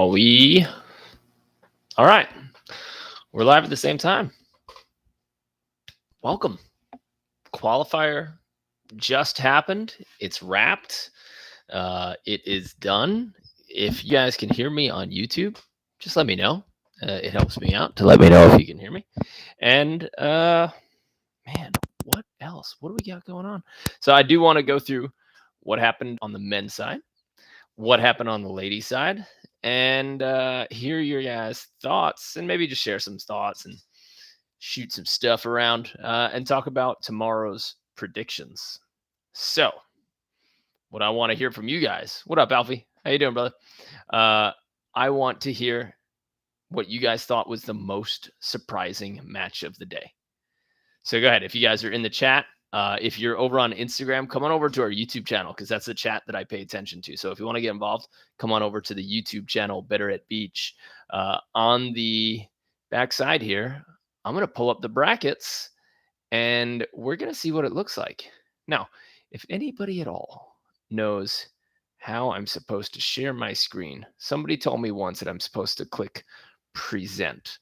All right. We're live at the same time. Welcome. Qualifier just happened. It's wrapped. It is done. If you guys can hear me on YouTube, just let me know. It helps me out to let me know if you can hear me. And man, what else? What do we got going on? So I do want to go through what happened on the men's side, what happened on the ladies' side, and hear your guys' thoughts, and maybe just share some thoughts and shoot some stuff around and talk about tomorrow's predictions. So, what I want to hear from you guys. What up, Alfie? How you doing, brother? I want to hear what you guys thought was the most surprising match of the day. So go ahead. If you guys are in the chat, if you're over on Instagram, come on over to our YouTube channel because that's the chat that I pay attention to. So if you want to get involved, come on over to the YouTube channel, Better at Beach. On the backside here, I'm going to pull up the brackets and we're going to see what it looks like. Now, if anybody at all knows how I'm supposed to share my screen, somebody told me once that I'm supposed to click present,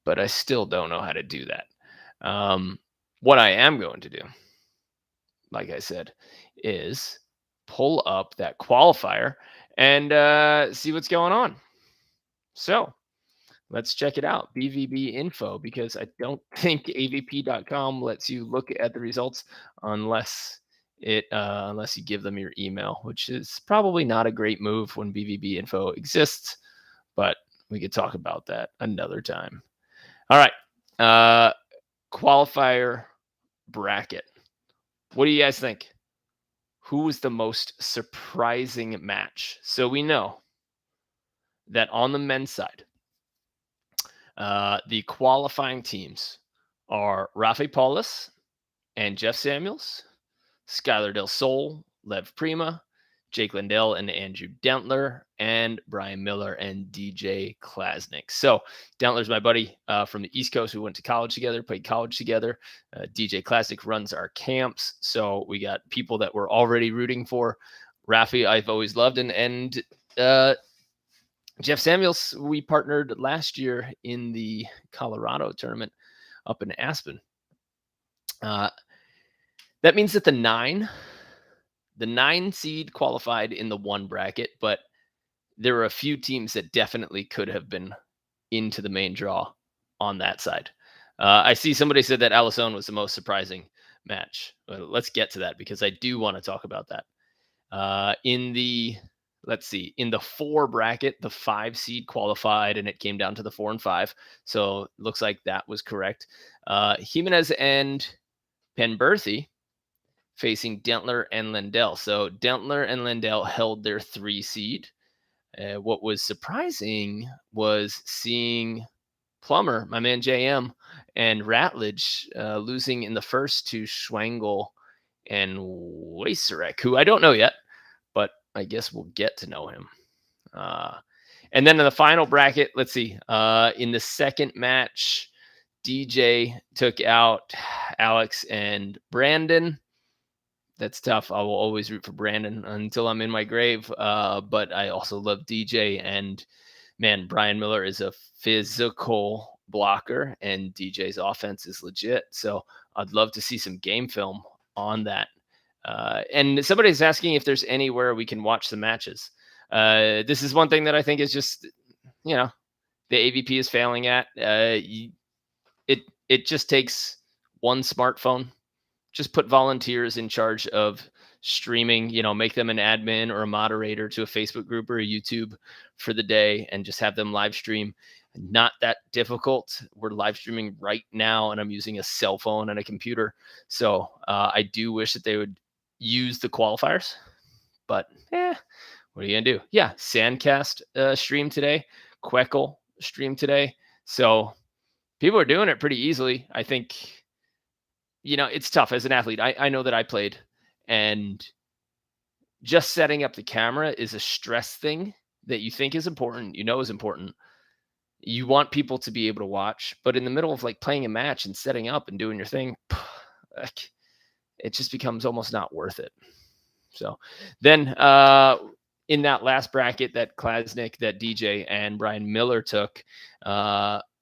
but I still don't know how to do that. What I am going to do, like I said, is pull up that qualifier and see what's going on. So let's check it out. BVB info, because I don't think avp.com lets you look at the results unless you give them your email, which is probably not a great move when BVB info exists, but we could talk about that another time. All right. Qualifier bracket. What do you guys think? Who was the most surprising match? So we know that on the men's side, the qualifying teams are Rafi Paulus and Jeff Samuels, Skylar Del Sol, Lev Prima, Jake Lindell and Andrew Dentler, and Brian Miller and DJ Klasnick. So Dentler's my buddy from the East Coast. We went to college together, played college together. DJ Klasnick runs our camps. So we got people that we're already rooting for. Rafi, I've always loved. And Jeff Samuels, we partnered last year in the Colorado tournament up in Aspen. That means that the nine seed qualified in the one bracket, but there were a few teams that definitely could have been into the main draw on that side. I see somebody said that Alisson was the most surprising match. Well, let's get to that because I do want to talk about that. In the 4 bracket, the 5 seed qualified and it came down to the 4 and 5. So looks like that was correct. Jimenez and Penberthy facing Dentler and Lindell. So Dentler and Lindell held their 3 seed. What was surprising was seeing Plummer, my man JM, and Ratledge losing in the first to Schwengel and Waserek, who I don't know yet, but I guess we'll get to know him. And then in the final bracket, let's see. In the second match, DJ took out Alex and Brandon. That's tough. I will always root for Brandon until I'm in my grave. But I also love DJ. And, man, Brian Miller is a physical blocker, and DJ's offense is legit. So I'd love to see some game film on that. And somebody's asking if there's anywhere we can watch the matches. This is one thing that I think is just, the AVP is failing at. It just takes one smartphone. Just put volunteers in charge of streaming, make them an admin or a moderator to a Facebook group or a YouTube for the day and just have them live stream. Not that difficult. We're live streaming right now and I'm using a cell phone and a computer. So I do wish that they would use the qualifiers, but what are you going to do? Yeah, Sandcast stream today. Queckle stream today. So people are doing it pretty easily. I think, it's tough as an athlete. I know that I played, and just setting up the camera is a stress thing that you think is important, is important. You want people to be able to watch, but in the middle of playing a match and setting up and doing your thing, it just becomes almost not worth it. So then in that last bracket that Klasnick, that DJ, and Brian Miller took,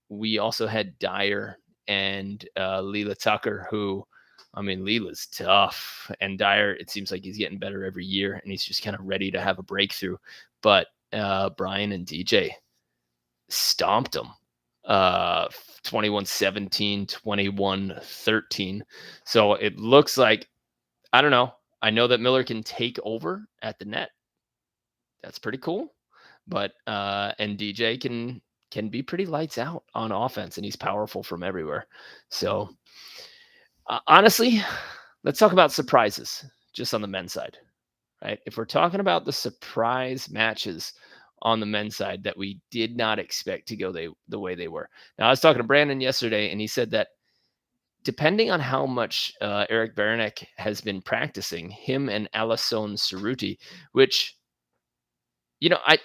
we also had Dyer and Leela Tucker, who, I mean, Leela's tough, and Dyer, it seems like he's getting better every year, and he's just kind of ready to have a breakthrough. But Brian and DJ stomped them. 21-17, 21-13. So it looks like, I don't know. I know that Miller can take over at the net. That's pretty cool. But and DJ can be pretty lights out on offense, and he's powerful from everywhere. So honestly, let's talk about surprises just on the men's side, right? If we're talking about the surprise matches on the men's side that we did not expect to go the way they were. Now, I was talking to Brandon yesterday, and he said that depending on how much Eric Beranek has been practicing, him and Alison Cerruti, which, I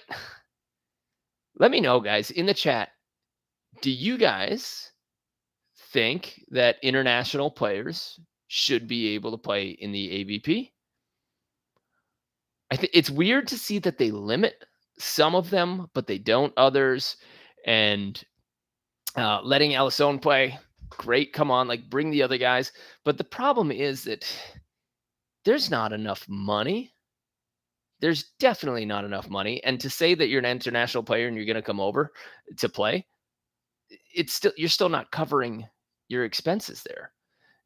let me know, guys, in the chat. Do you guys think that international players should be able to play in the AVP? I think it's weird to see that they limit some of them, but they don't others. And letting Alison play, great. Come on, like bring the other guys. But the problem is that there's not enough money. There's definitely not enough money. And to say that you're an international player and you're going to come over to play, you're still not covering your expenses there.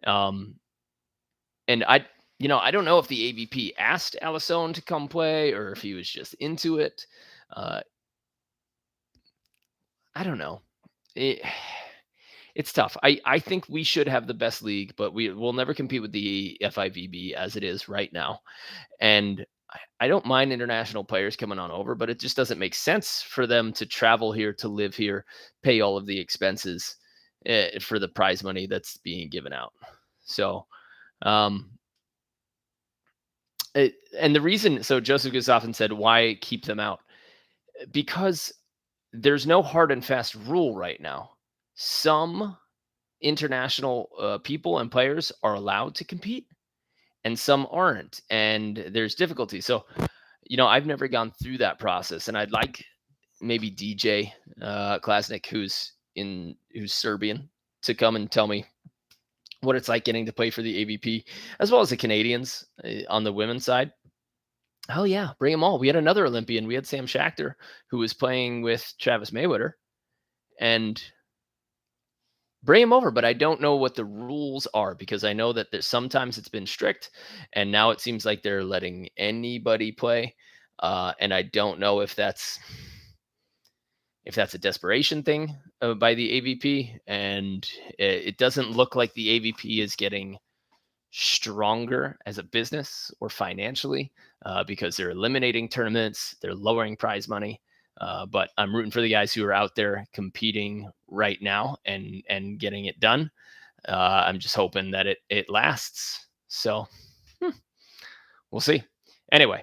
And I don't know if the AVP asked Alison to come play or if he was just into it. I don't know. It's tough. I think we should have the best league, but we'll never compete with the FIVB as it is right now. And I don't mind international players coming on over, but it just doesn't make sense for them to travel here, to live here, pay all of the expenses for the prize money that's being given out. So, and the reason, so Joseph Gustafsson said, why keep them out? Because there's no hard and fast rule right now. Some international people and players are allowed to compete and some aren't, and there's difficulty. So, I've never gone through that process, and I'd like maybe DJ Klasnick, who's Serbian, to come and tell me what it's like getting to play for the AVP, as well as the Canadians on the women's side. Oh yeah, bring them all. We had another Olympian. We had Sam Schachter, who was playing with Travis Mayweather, and bring him over. But I don't know what the rules are, because I know that sometimes it's been strict, and now it seems like they're letting anybody play. And I don't know if that's a desperation thing by the AVP, and it doesn't look like the AVP is getting stronger as a business or financially, because they're eliminating tournaments, they're lowering prize money. But I'm rooting for the guys who are out there competing right now and getting it done. I'm just hoping that it lasts. So we'll see. Anyway,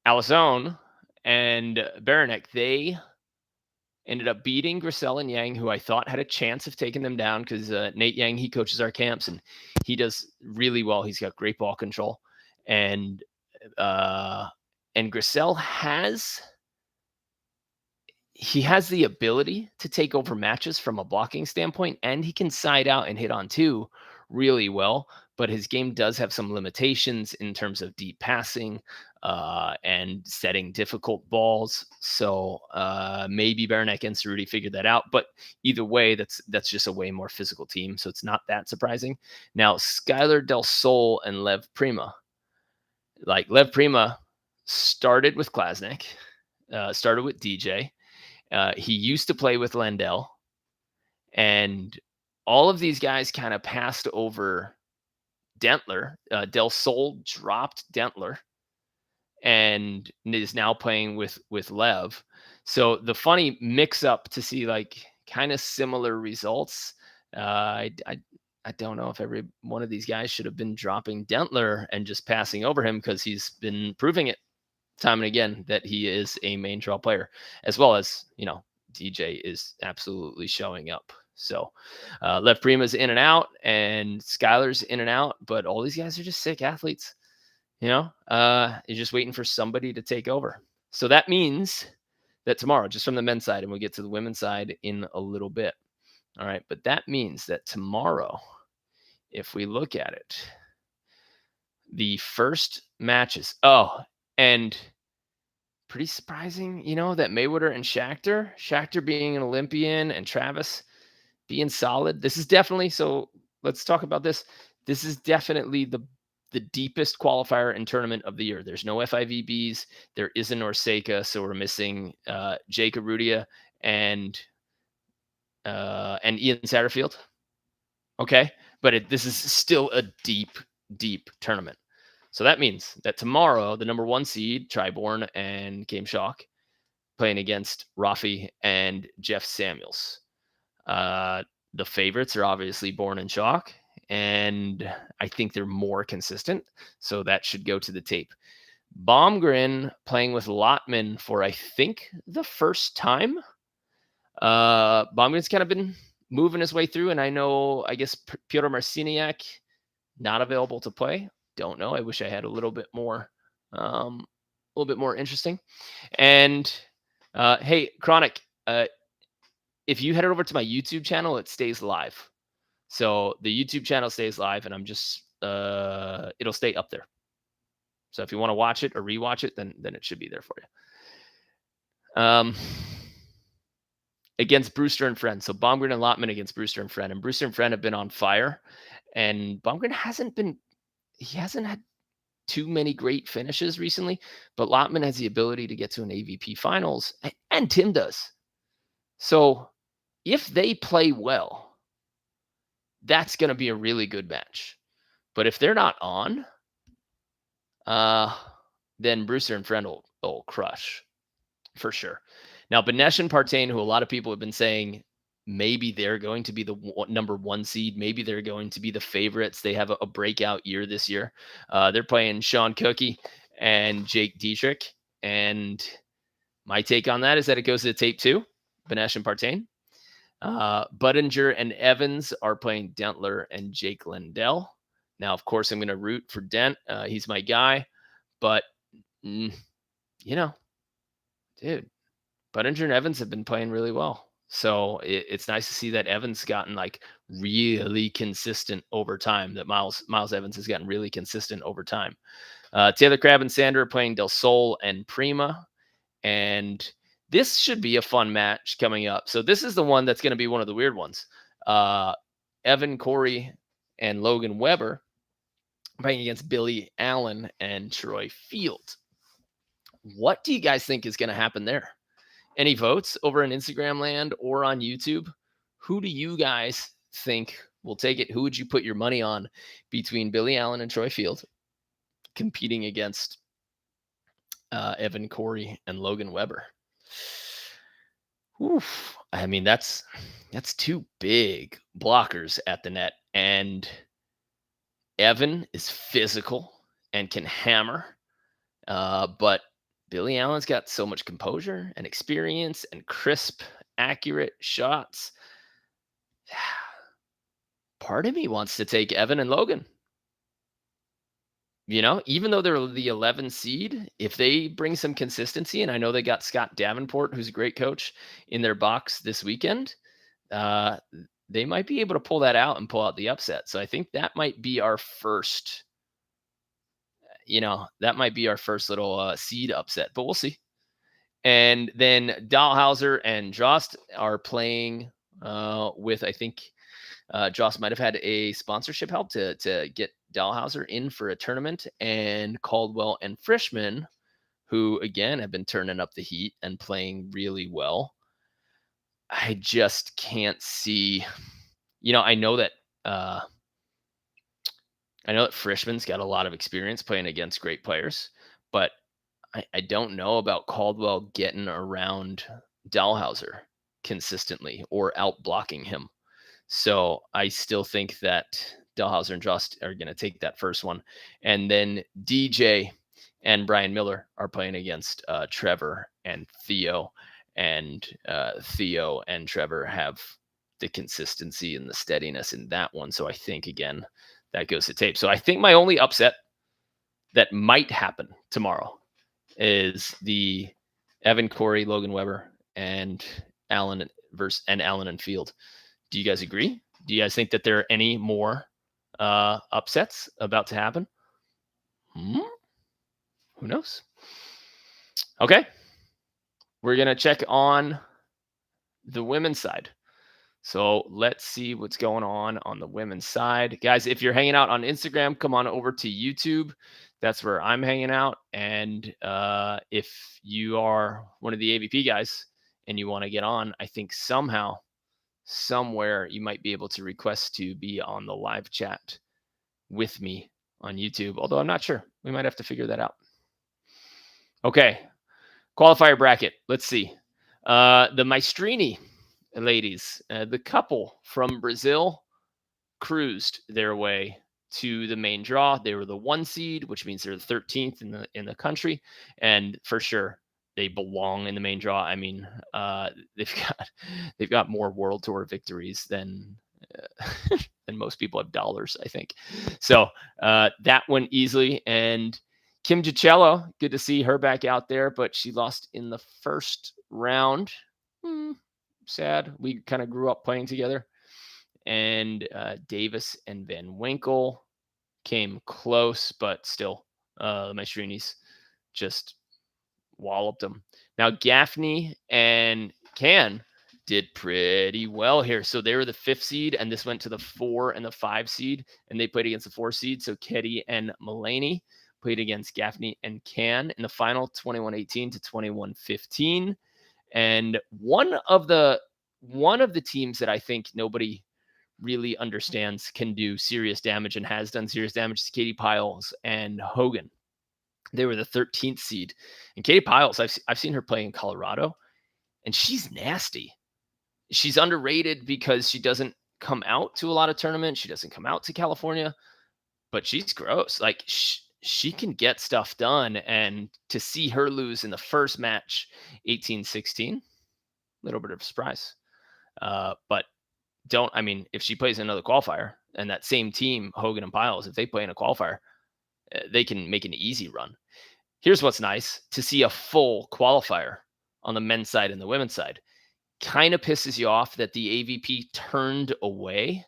Alison and Beranek, they ended up beating Grissel and Yang, who I thought had a chance of taking them down, because Nate Yang, he coaches our camps, and he does really well. He's got great ball control. And Grissel has the ability to take over matches from a blocking standpoint, and he can side out and hit on two really well. But his game does have some limitations in terms of deep passing and setting difficult balls. So maybe Beranek and Cerruti figured that out. But either way, that's just a way more physical team, so it's not that surprising. Now, Skylar Del Sol and Lev Prima. Like, Lev Prima started with Klasnick, started with DJ. He used to play with Lendl, and all of these guys kind of passed over Dentler. Del Sol dropped Dentler and is now playing with Lev. So the funny mix up to see like kind of similar results. I don't know if every one of these guys should have been dropping Dentler and just passing over him, because he's been proving it time and again that he is a main draw player, as well as, DJ is absolutely showing up. So Lev Prima's in and out, and Skylar's in and out, but all these guys are just sick athletes. You're just waiting for somebody to take over. So that means that tomorrow, just from the men's side, and we'll get to the women's side in a little bit. All right. But that means that tomorrow, if we look at it, the first matches. Oh, and pretty surprising, that Mayweather and Shakhtar being an Olympian and Travis being solid. This is definitely so. Let's talk about this. This is definitely the deepest qualifier and tournament of the year. There's no FIVBs. There is a Norseka, so we're missing Jake Arudia and Ian Satterfield. Okay, but this is still a deep tournament. So that means that tomorrow, the number 1 seed, Triborn and Game Shock, playing against Rafi and Jeff Samuels. The favorites are obviously Born and Shock, and I think they're more consistent, so that should go to the tape. Baumgren playing with Lotman for, I think, the first time. Baumgren's kind of been moving his way through, and I guess Pyotr Marciniak not available to play. Don't know. I wish I had a little bit more interesting. And hey, Chronic, if you head over to my YouTube channel, it stays live. So the YouTube channel stays live, and I'm just it'll stay up there. So if you want to watch it or rewatch it, then it should be there for you. Against Brewster and Friend. So Baumgren and Lotman against Brewster and Friend. And Brewster and Friend have been on fire. And Baumgren hasn't had too many great finishes recently, but Lotman has the ability to get to an AVP finals, and Tim does. So if they play well, that's going to be a really good match. But if they're not on, then Brewster and Friend will crush for sure. Now, Benesh and Partain, who a lot of people have been saying maybe they're going to be the number 1 seed. Maybe they're going to be the favorites. They have a breakout year this year. They're playing Sean Cookie and Jake Dietrich. And my take on that is that it goes to the tape too, Benesh and Partain. Budinger and Evans are playing Dentler and Jake Lindell. Now, of course, I'm going to root for Dent. He's my guy. But, dude, Budinger and Evans have been playing really well. So it's nice to see that Evans gotten really consistent over time, that Miles Evans has gotten really consistent over time. Taylor Crabb and Sander are playing Del Sol and Prima. And this should be a fun match coming up. So this is the one that's going to be one of the weird ones. Evan Corey and Logan Weber playing against Billy Allen and Troy Field. What do you guys think is going to happen there? Any votes over in Instagram land or on YouTube? Who do you guys think will take it? Who would you put your money on between Billy Allen and Troy Field competing against Evan Corey and Logan Weber? Oof. I mean, that's 2 big blockers at the net. And Evan is physical and can hammer. But Billy Allen's got so much composure and experience and crisp, accurate shots. Part of me wants to take Evan and Logan. Even though they're the 11 seed, if they bring some consistency, and I know they got Scott Davenport, who's a great coach, in their box this weekend, they might be able to pull that out and pull out the upset. So I think that might be our first little seed upset, but we'll see. And then Dahlhauser and Jost are playing with, I think Jost might have had a sponsorship help to get Dahlhauser in for a tournament, and Caldwell and Frischman, who again have been turning up the heat and playing really well. I just can't see, I know that Frischman's got a lot of experience playing against great players, but I don't know about Caldwell getting around Dahlhauser consistently or out blocking him. So I still think that Dahlhauser and Jost are going to take that first one. And then DJ and Brian Miller are playing against Trevor and Theo. And Theo and Trevor have the consistency and the steadiness in that one. So I think, again, that goes to tape. So I think my only upset that might happen tomorrow is the Evan Corey, Logan Weber, and Allen Allen and Field. Do you guys agree? Do you guys think that there are any more upsets about to happen? Who knows? Okay. We're going to check on the women's side. So let's see what's going on the women's side. Guys, if you're hanging out on Instagram, come on over to YouTube. That's where I'm hanging out. And if you are one of the AVP guys and you want to get on, I think somehow, somewhere, you might be able to request to be on the live chat with me on YouTube, although I'm not sure. We might have to figure that out. Okay. Qualifier bracket. Let's see. The Maestrini ladies, the couple from Brazil, cruised their way to the main draw. They were the 1 seed, which means they're the 13th in the country, and for sure they belong in the main draw. I mean, they've got more World Tour victories than most people have dollars, I think. So that went easily. And Kim Gicello, good to see her back out there, but she lost in the first round. Sad. We kind of grew up playing together. And Davis and Van Winkle came close, but still, the Maestrinis just walloped them. Now, Gaffney and Can did pretty well here. So they were the 5th seed, and this went to the 4 and the 5 seed, and they played against the 4 seed. So Ketty and Mulaney played against Gaffney and Can in the final, 21-18 to 21-15. And one of the teams that I think nobody really understands can do serious damage and has done serious damage is Katie Piles and Hogan. They were the 13th seed. And Katie Piles, I've seen her play in Colorado, and she's nasty. She's underrated because she doesn't come out to a lot of tournaments. She doesn't come out to California, but she's gross. Like, she can get stuff done. And to see her lose in the first match, 18-16, a little bit of a surprise. But if she plays another qualifier, and that same team, Hogan and Piles, if they play in a qualifier, they can make an easy run. Here's what's nice: to see a full qualifier on the men's side and the women's side. Kind of pisses you off that the AVP turned away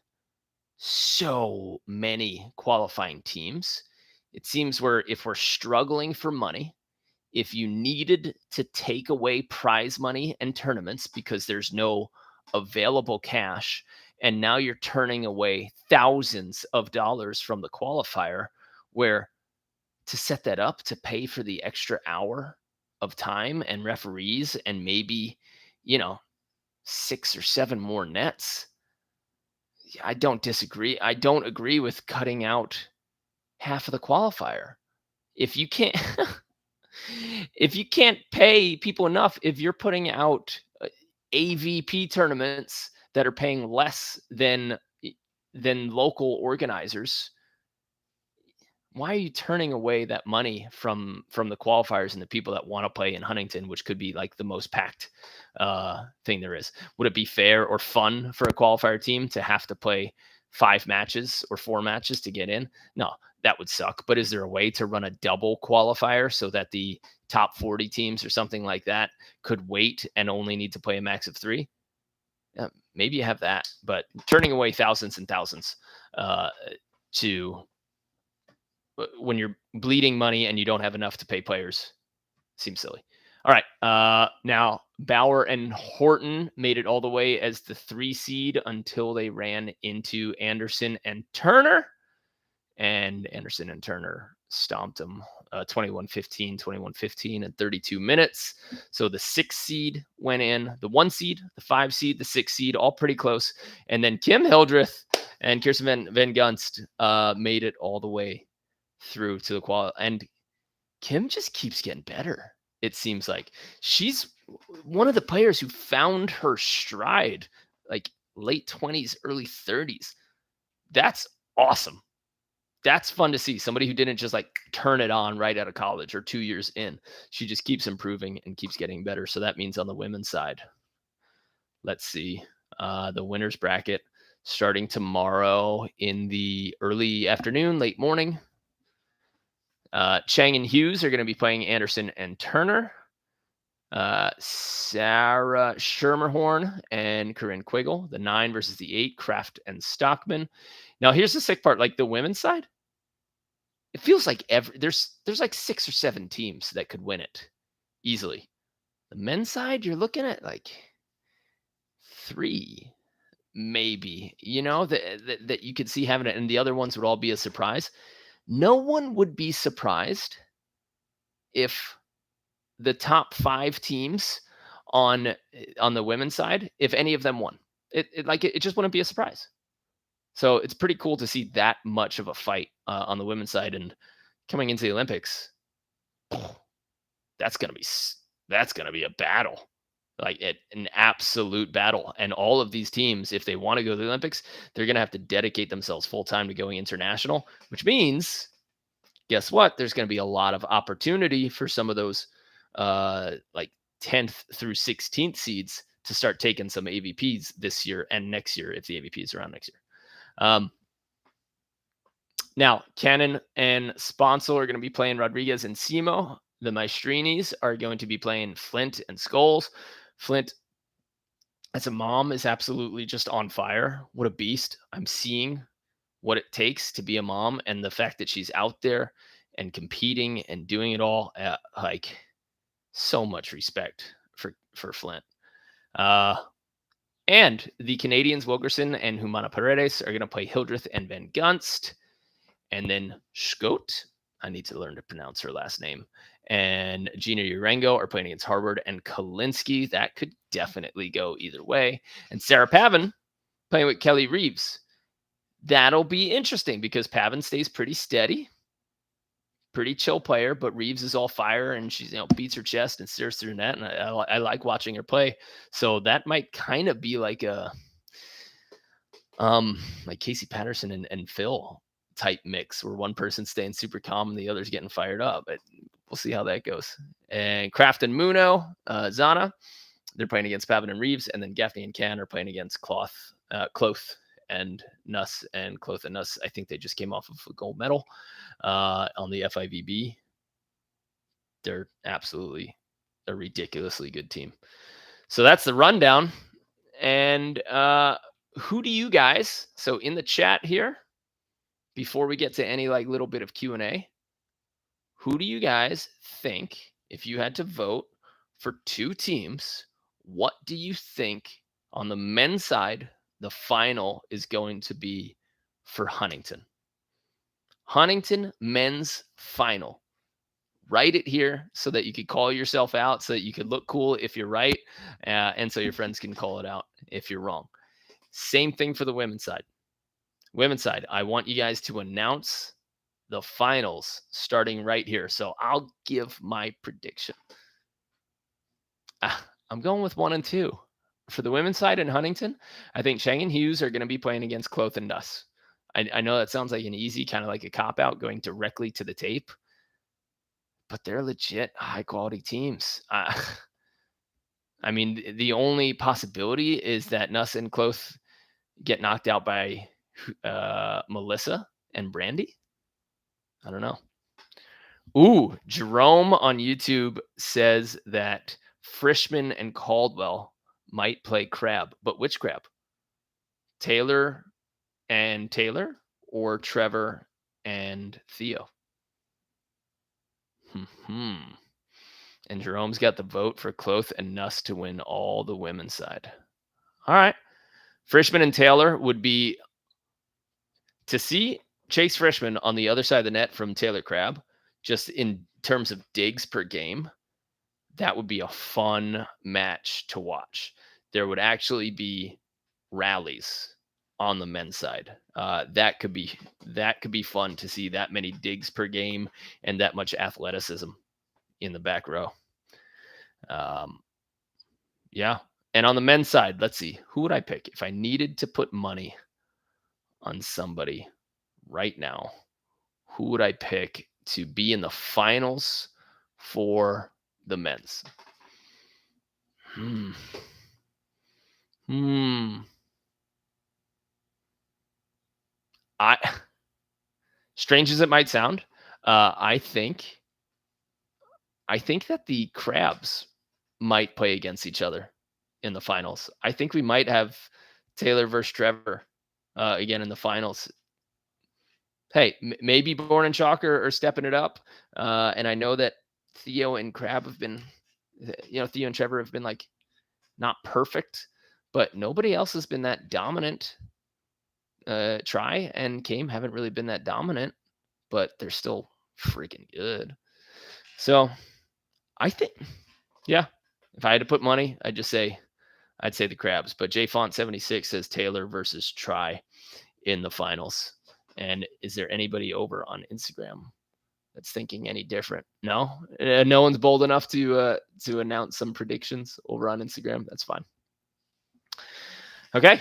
so many qualifying teams. It seems if we're struggling for money, if you needed to take away prize money and tournaments because there's no available cash, and now you're turning away thousands of dollars from the qualifier, where to set that up to pay for the extra hour of time and referees and maybe 6 or 7 more nets. I don't disagree. I don't agree with cutting out half of the qualifier. If you can't if you can't pay people enough, if you're putting out AVP tournaments that are paying less than local organizers, why are you turning away that money from the qualifiers and the people that want to play in Huntington, which could be like the most packed thing there is? Would it be fair or fun for a qualifier team to have to play 5 matches or 4 matches to get in? No, that would suck. But is there a way to run a double qualifier so that the top 40 teams or something like that could wait and only need to play a max of 3? Yeah, maybe you have that, but turning away thousands and thousands when you're bleeding money and you don't have enough to pay players seems silly. All right. Now Bauer and Horton made it all the way as the 3 seed until they ran into Anderson and Turner, and Anderson and Turner stomped them 21-15, 21-15 in 32 minutes. So the 6 seed went in, the 1 seed, the 5 seed, the 6 seed, all pretty close. And then Kim Hildreth and Kirsten Van Gunst made it all the way through to the qual. And Kim just keeps getting better. It seems like she's one of the players who found her stride, like late 20s, early 30s. That's awesome. That's fun to see. Somebody who didn't just like turn it on right out of college or 2 years in. She just keeps improving and keeps getting better. So that means on the women's side, let's see, the winners bracket starting tomorrow in the early afternoon, late morning. Chang and Hughes are going to be playing Anderson and Turner. Sarah Schermerhorn and Corinne Quiggle, the 9 versus the 8, Kraft and Stockman. Now, here's the sick part. Like the women's side, it feels like there's like 6 or 7 teams that could win it easily. The men's side, you're looking at like 3, maybe. That you could see having it, and the other ones would all be a surprise. No one would be surprised if the top 5 teams on the women's side, if any of them won. It just wouldn't be a surprise. So it's pretty cool to see that much of a fight on the women's side, and coming into the Olympics, that's gonna be a battle, like an absolute battle. And all of these teams, if they want to go to the Olympics, they're gonna have to dedicate themselves full time to going international, which means, guess what? There's gonna be a lot of opportunity for some of those like 10th through 16th seeds to start taking some AVPs this year and next year if the AVP is around next year. Now, Cannon and Sponsel are going to be playing Rodriguez and Simo. The Maestrinis are going to be playing Flint and Scholes. Flint, as a mom, is absolutely just on fire. What a beast. I'm seeing what it takes to be a mom, and the fact that she's out there and competing and doing it all, like, so much respect for Flint. And the Canadians, Wilkerson and Humana Paredes, are going to play Hildreth and Van Gunst. And then Scott, I need to learn to pronounce her last name, and Gina Urengo are playing against Harvard and Kalinsky. That could definitely go either way. And Sarah Pavin playing with Kelly Reeves. That'll be interesting because Pavin stays pretty steady, pretty chill player, but Reeves is all fire, and she's beats her chest and stares through the net, and I like watching her play. So that might kind of be like a like Casey Patterson and Phil type mix, where one person's staying super calm and the other's getting fired up. But we'll see how that goes. And Kraft and Muno, Zana, they're playing against Pavin and Reeves, and then Gaffney and Can are playing against Cloth and Nuss. And Cloth and Nuss, I think they just came off of a gold medal on the FIVB. They're absolutely a ridiculously good team. So that's the rundown. And who do you guys, so in the chat here, before we get to any like little bit of Q&A, who do you guys think, if you had to vote for 2 teams, what do you think on the men's side the final is going to be for Huntington? Huntington men's final. Write it here so that you could call yourself out, so that you could look cool if you're right, and so your friends can call it out if you're wrong. Same thing for the women's side. Women's side, I want you guys to announce the finals starting right here. So I'll give my prediction. I'm going with 1 and 2. For the women's side in Huntington, I think Chang and Hughes are going to be playing against Cloth and Nuss. I know that sounds like an easy, kind of like a cop-out, going directly to the tape, but they're legit high-quality teams. I mean, the only possibility is that Nuss and Cloth get knocked out by Melissa and Brandy. I don't know. Ooh, Jerome on YouTube says that Frischman and Caldwell might play Crab, but which Crab? Taylor and Taylor, or Trevor and Theo? And Jerome's got the vote for Cloth and Nuss to win all the women's side. All right. Frischman and Taylor would be, to see Chase Frischman on the other side of the net from Taylor Crab, just in terms of digs per game, that would be a fun match to watch. There would actually be rallies on the men's side. That could be fun to see, that many digs per game and that much athleticism in the back row. Yeah. And on the men's side, let's see, who would I pick if I needed to put money on somebody right now? Who would I pick to be in the finals for the men's? Strange as it might sound, I think that the Crabs might play against each other in the finals. I think we might have Taylor versus Trevor again in the finals. Hey, maybe Born and Chalk are stepping it up, and I know that Theo and Crab have been, Theo and Trevor have been like not perfect, but nobody else has been that dominant. Try and Came haven't really been that dominant, but they're still freaking good. So I think, yeah, if I had to put money, I'd say the Crabs. But JFont76 says Taylor versus Try in the finals. And is there anybody over on Instagram that's thinking any different? No, no one's bold enough to announce some predictions over on Instagram. That's fine. Okay,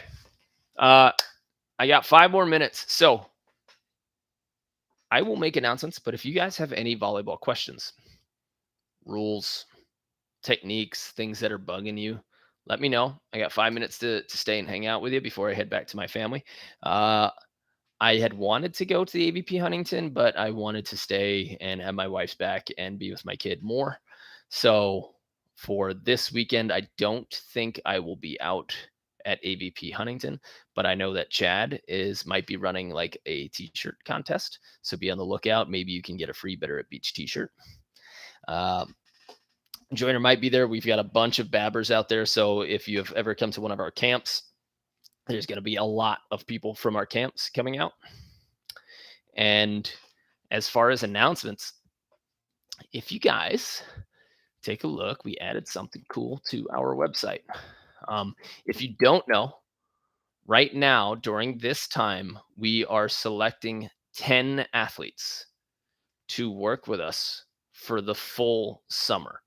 I got 5 more minutes, so I will make announcements. But if you guys have any volleyball questions, rules, techniques, things that are bugging you, let me know. I got 5 minutes to stay and hang out with you before I head back to my family. I had wanted to go to the AVP Huntington, but I wanted to stay and have my wife's back and be with my kid more. So for this weekend, I don't think I will be out at AVP Huntington, but I know that Chad might be running like a t-shirt contest. So be on the lookout. Maybe you can get a free Better at Beach t-shirt. Joiner might be there. We've got a bunch of babbers out there. So if you've ever come to one of our camps, there's going to be a lot of people from our camps coming out. And as far as announcements, if you guys take a look, we added something cool to our website. If you don't know, right now during this time, we are selecting 10 athletes to work with us for the full summer.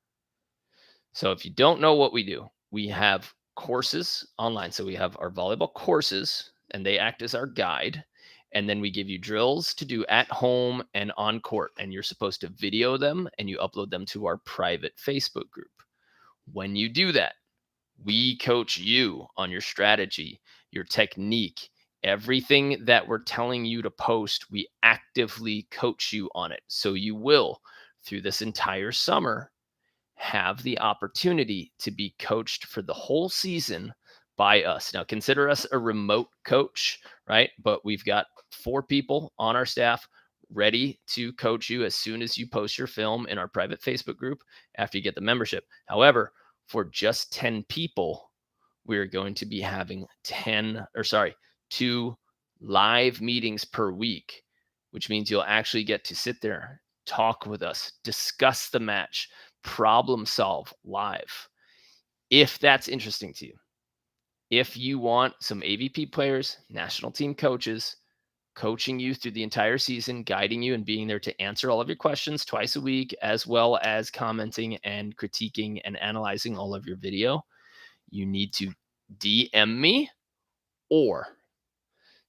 So if you don't know what we do, we have courses online. So we have our volleyball courses, and they act as our guide. And then we give you drills to do at home and on court. And you're supposed to video them and you upload them to our private Facebook group. When you do that, we coach you on your strategy, your technique, everything that we're telling you to post. We actively coach you on it. So you will, through this entire summer, have the opportunity to be coached for the whole season by us. Now, consider us a remote coach, right? But we've got 4 people on our staff ready to coach you as soon as you post your film in our private Facebook group after you get the membership. However, for just 10 people, we're going to be having 2 live meetings per week, which means you'll actually get to sit there, talk with us, discuss the match, problem solve live. If that's interesting to you, if you want some AVP players, national team coaches, coaching you through the entire season, guiding you and being there to answer all of your questions twice a week, as well as commenting and critiquing and analyzing all of your video, you need to DM me or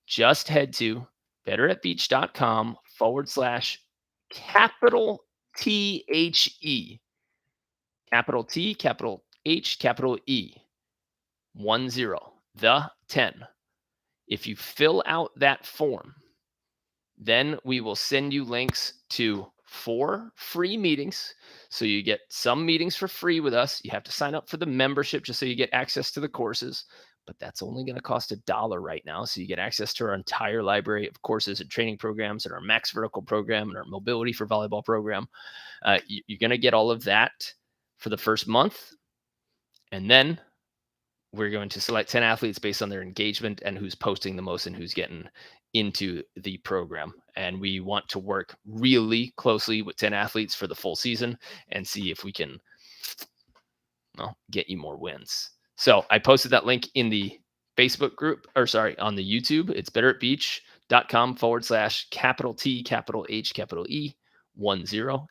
just head to betteratbeach.com/capital THE. Capital T, capital H, capital E, 10, the 10. If you fill out that form, then we will send you links to 4 free meetings. So you get some meetings for free with us. You have to sign up for the membership just so you get access to the courses, but that's only going to cost $1 right now. So you get access to our entire library of courses and training programs and our Max Vertical program and our Mobility for Volleyball program. You're going to get all of that for the first month. And then we're going to select 10 athletes based on their engagement and who's posting the most and who's getting into the program. And we want to work really closely with 10 athletes for the full season and see if we can get you more wins. So I posted that link in the Facebook group, on the YouTube. It's betteratbeach.com/capital T, capital H, capital E, 10,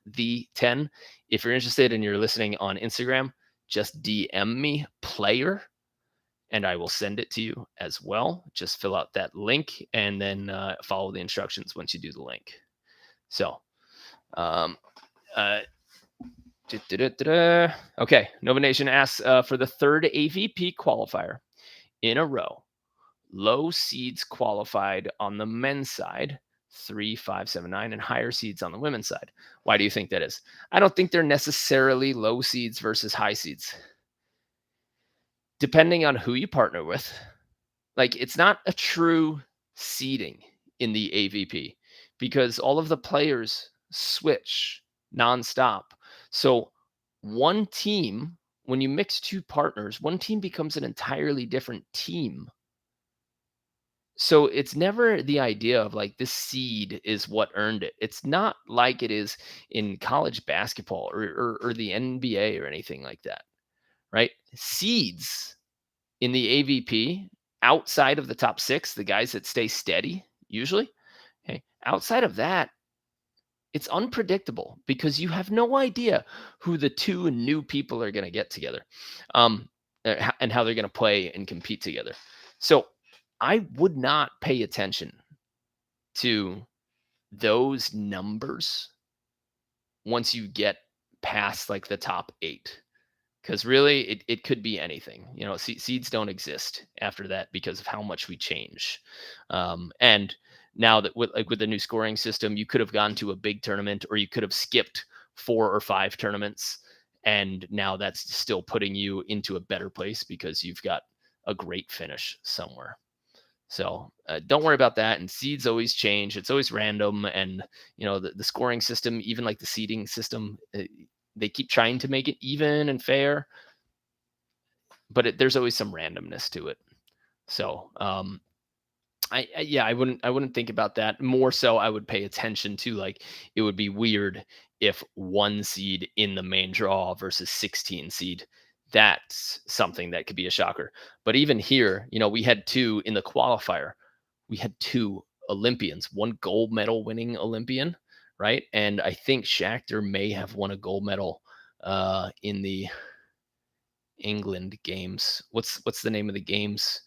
the 10. If you're interested and you're listening on Instagram, just DM me player and I will send it to you as well. Just fill out that link and then follow the instructions once you do the link. So, okay. Nova Nation asks for the 3rd AVP qualifier in a row. Low seeds qualified on the men's side, 3, 5, 7, 9, and higher seeds on the women's side. Why do you think that is? I don't think they're necessarily low seeds versus high seeds. Depending on who you partner with, like it's not a true seeding in the AVP because all of the players switch nonstop. So one team, when you mix two partners, one team becomes an entirely different team. So it's never the idea of like this seed is what earned it. It's not like it is in college basketball or the NBA or anything like that, right? Seeds in the AVP outside of the top six, the guys that stay steady usually, okay, outside of that, it's unpredictable because you have no idea who the two new people are going to get together, um, and how they're going to play and compete together. So I would not pay attention to those numbers once you get past like the top eight. Because really, it could be anything. Seeds don't exist after that because of how much we change. And now that with the new scoring system, you could have gone to a big tournament or you could have skipped 4 or 5 tournaments, and now that's still putting you into a better place because you've got a great finish somewhere. So don't worry about that. And seeds always change. It's always random. And the scoring system, even like the seeding system, they keep trying to make it even and fair, but there's always some randomness to it. So I wouldn't think about that. More so, I would pay attention to like it would be weird if 1 seed in the main draw versus 16 seed. That's something that could be a shocker. But even here, we had 2 in the qualifier. We had 2 Olympians, 1 gold medal winning Olympian, right? And I think Shakhtar may have won a gold medal in the England games. What's the name of the games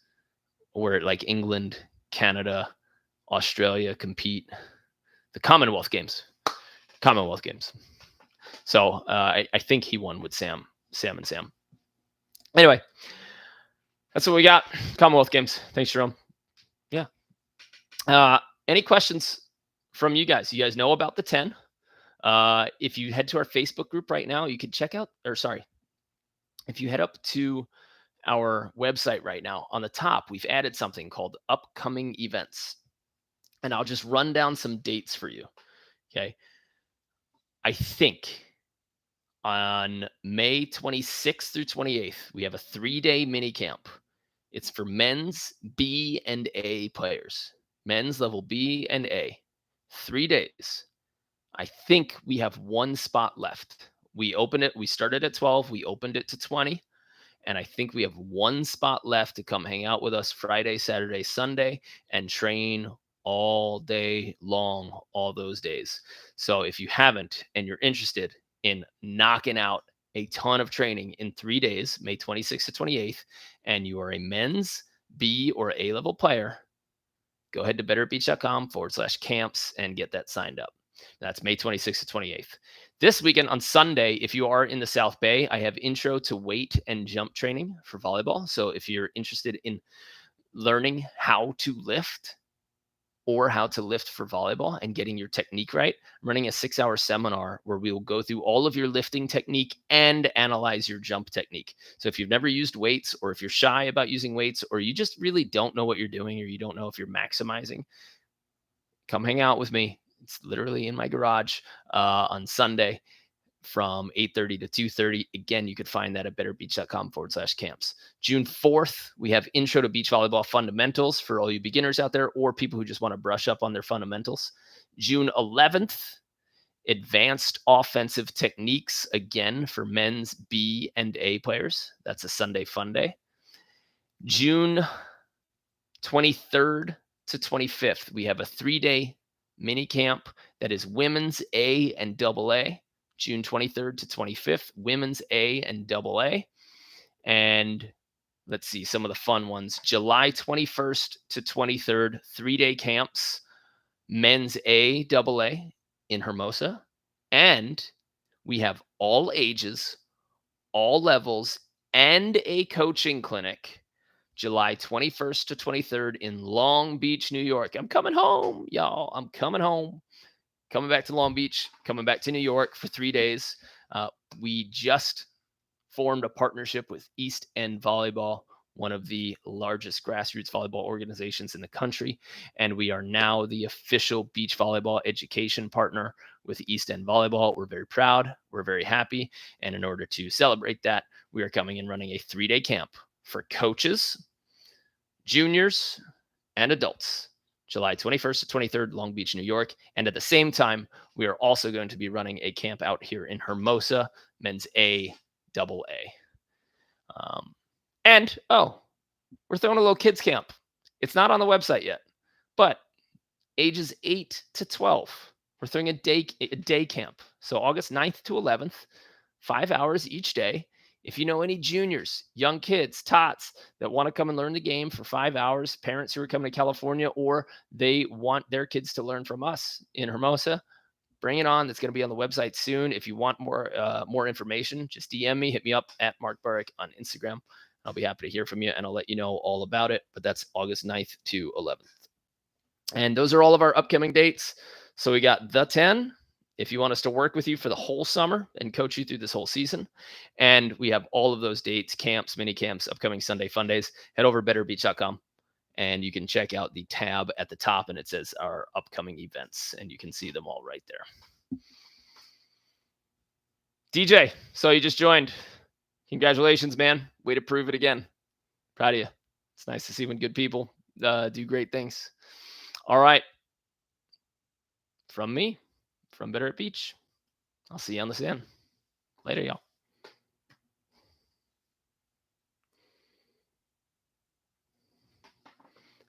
where like England, Canada, Australia compete? The Commonwealth Games. Commonwealth Games. So I think he won with Sam and Sam. Anyway, that's what we got. Commonwealth Games. Thanks, Jerome. Yeah. Any questions from you guys? You guys know about the 10. If you head to our Facebook group right now, you can check out, if you head up to our website right now, on the top, we've added something called upcoming events. And I'll just run down some dates for you. Okay. I think on May 26th through 28th, we have a 3-day mini camp. It's for men's B and A players, men's level B and A, 3 days. I think we have 1 spot left. We started at 12, we opened it to 20. And I think we have 1 spot left to come hang out with us Friday, Saturday, Sunday, and train all day long, all those days. So if you haven't and you're interested in knocking out a ton of training in 3 days, May 26th to 28th, and you are a men's B or A level player, go ahead to betterbeach.com/camps and get that signed up. That's May 26th to 28th. This weekend on Sunday, if you are in the South Bay, I have intro to weight and jump training for volleyball. So if you're interested in learning how to lift or how to lift for volleyball and getting your technique right, I'm running a 6-hour seminar where we will go through all of your lifting technique and analyze your jump technique. So if you've never used weights, or if you're shy about using weights, or you just really don't know what you're doing, or you don't know if you're maximizing, come hang out with me. It's literally in my garage on Sunday from 8:30 to 2:30. Again, you could find that at betterbeach.com/camps. June 4th, we have intro to beach volleyball fundamentals for all you beginners out there or people who just want to brush up on their fundamentals. June 11th, advanced offensive techniques, again for men's B and A players. That's a Sunday fun day. June 23rd to 25th, we have a 3-day mini camp that is women's A and double A. June 23rd to 25th, women's A and double A. And let's see some of the fun ones. July 21st to 23rd, 3-day camps, men's A, double A in Hermosa. And we have all ages, all levels, and a coaching clinic July 21st to 23rd in Long Beach, New York. I'm coming home, y'all. I'm coming home. Coming back to Long Beach, coming back to New York for 3 days. We just formed a partnership with East End Volleyball, one of the largest grassroots volleyball organizations in the country. And we are now the official beach volleyball education partner with East End Volleyball. We're very proud. We're very happy. And in order to celebrate that, we are coming and running a 3-day camp for coaches, juniors, and adults. July 21st to 23rd, Long Beach, New York. And at the same time, we are also going to be running a camp out here in Hermosa, men's A, double A. We're throwing a little kids camp. It's not on the website yet, but ages 8 to 12, we're throwing a day camp. So August 9th to 11th, 5 hours each day. If you know any juniors, young kids, tots that want to come and learn the game for 5 hours, parents who are coming to California, or they want their kids to learn from us in Hermosa, bring it on. That's going to be on the website soon. If you want more information, just DM me, hit me up at Mark Burrick on Instagram. I'll be happy to hear from you, and I'll let you know all about it. But that's August 9th to 11th. And those are all of our upcoming dates. So we got the 10, if you want us to work with you for the whole summer and coach you through this whole season. And we have all of those dates, camps, mini camps, upcoming Sunday fun days. Head over to betterbeach.com and you can check out the tab at the top, and it says our upcoming events, and you can see them all right there. DJ, so you just joined. Congratulations, man. Way to prove it again. Proud of you. It's nice to see when good people do great things. All right. From me, from Better at Beach, I'll see you on the sand. Later, y'all.